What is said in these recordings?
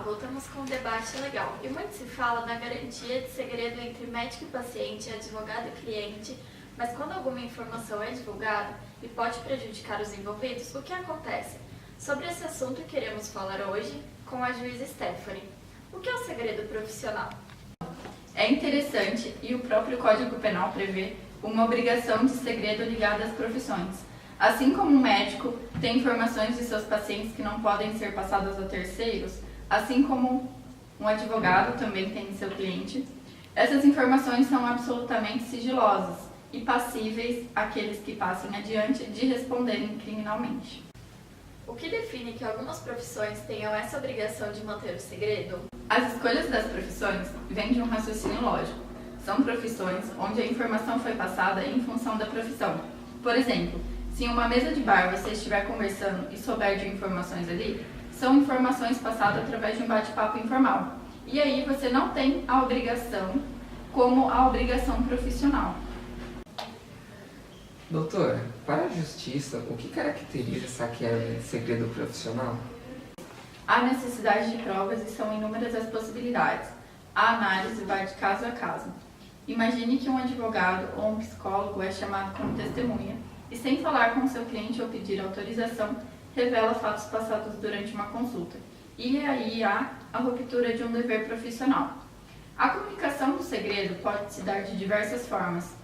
voltamos com um debate legal. E muito se fala na garantia de segredo entre médico e paciente, advogado e cliente, mas quando alguma informação é divulgada e pode prejudicar os envolvidos, o que acontece? Sobre esse assunto queremos falar hoje com a juíza Stephanie. O que é o segredo profissional? É interessante e o próprio Código Penal prevê uma obrigação de segredo ligada às profissões. Assim como um médico tem informações de seus pacientes que não podem ser passadas a terceiros, assim como um advogado também tem seu cliente, essas informações são absolutamente sigilosas e passíveis àqueles que passem adiante de responderem criminalmente. O que define que algumas profissões tenham essa obrigação de manter o segredo? As escolhas das profissões vêm de um raciocínio lógico. São profissões onde a informação foi passada em função da profissão. Por exemplo, se em uma mesa de bar você estiver conversando e souber de informações ali, são informações passadas através de um bate-papo informal. E aí você não tem a obrigação como a obrigação profissional. Doutora, para a justiça, o que caracteriza essa quebra de segredo profissional? Há necessidade de provas e são inúmeras as possibilidades. A análise vai de caso a caso. Imagine que um advogado ou um psicólogo é chamado como testemunha e, sem falar com seu cliente ou pedir autorização, revela fatos passados durante uma consulta. E aí há a ruptura de um dever profissional. A comunicação do segredo pode se dar de diversas formas,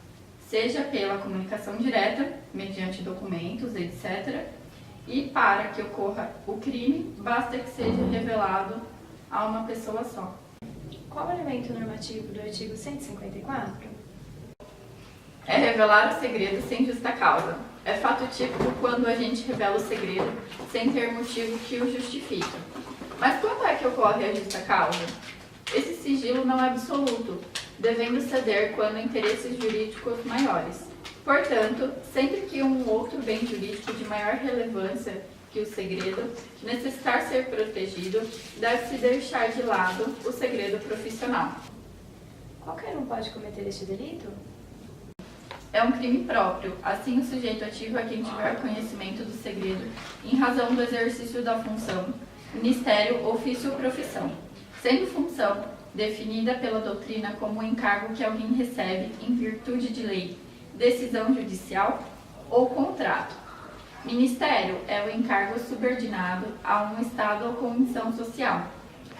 seja pela comunicação direta, mediante documentos, etc., e para que ocorra o crime, basta que seja revelado a uma pessoa só. Qual o elemento normativo do artigo 154? É revelar o segredo sem justa causa. É fato típico quando a gente revela o segredo sem ter motivo que o justifique. Mas quando é que ocorre a justa causa? Esse sigilo não é absoluto, devendo ceder quando interesses jurídicos maiores. Portanto, sempre que um outro bem jurídico de maior relevância que o segredo necessitar ser protegido, deve-se deixar de lado o segredo profissional. Qualquer um pode cometer este delito? É um crime próprio, assim o sujeito ativo é quem tiver conhecimento do segredo em razão do exercício da função, ministério, ofício ou profissão, sendo função definida pela doutrina como um encargo que alguém recebe em virtude de lei, decisão judicial ou contrato. Ministério é o encargo subordinado a um estado ou comissão social.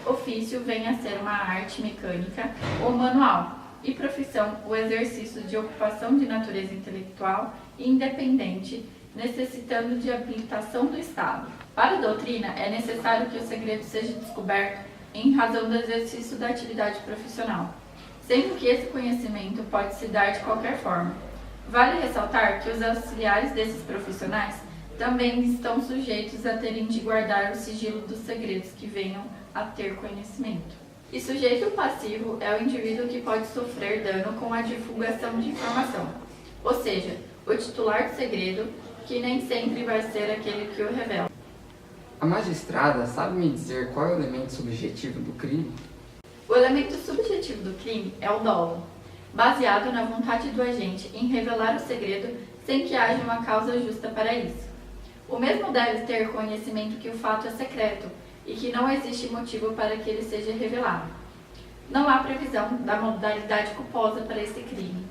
Ofício vem a ser uma arte mecânica ou manual. E profissão, o exercício de ocupação de natureza intelectual e independente, necessitando de habilitação do Estado. Para a doutrina, é necessário que o segredo seja descoberto em razão do exercício da atividade profissional, sendo que esse conhecimento pode se dar de qualquer forma. Vale ressaltar que os auxiliares desses profissionais também estão sujeitos a terem de guardar o sigilo dos segredos que venham a ter conhecimento. E sujeito passivo é o indivíduo que pode sofrer dano com a divulgação de informação, ou seja, o titular do segredo, que nem sempre vai ser aquele que o revela. A magistrada sabe me dizer qual é o elemento subjetivo do crime? O elemento subjetivo do crime é o dolo, baseado na vontade do agente em revelar o segredo sem que haja uma causa justa para isso. O mesmo deve ter conhecimento que o fato é secreto e que não existe motivo para que ele seja revelado. Não há previsão da modalidade culposa para esse crime.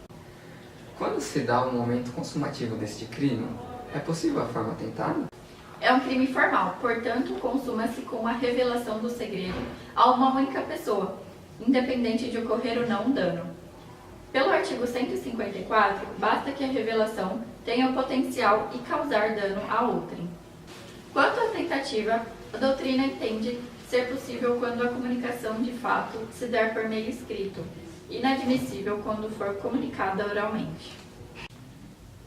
Quando se dá o momento consumativo deste crime, é possível a forma tentada? É um crime formal, portanto, consuma-se com a revelação do segredo a uma única pessoa, independente de ocorrer ou não um dano. Pelo artigo 154, basta que a revelação tenha o potencial e causar dano a outrem. Quanto à tentativa, a doutrina entende ser possível quando a comunicação de fato se der por meio escrito, inadmissível quando for comunicada oralmente.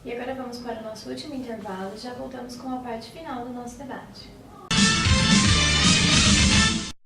E agora vamos para o nosso último intervalo e já voltamos com a parte final do nosso debate.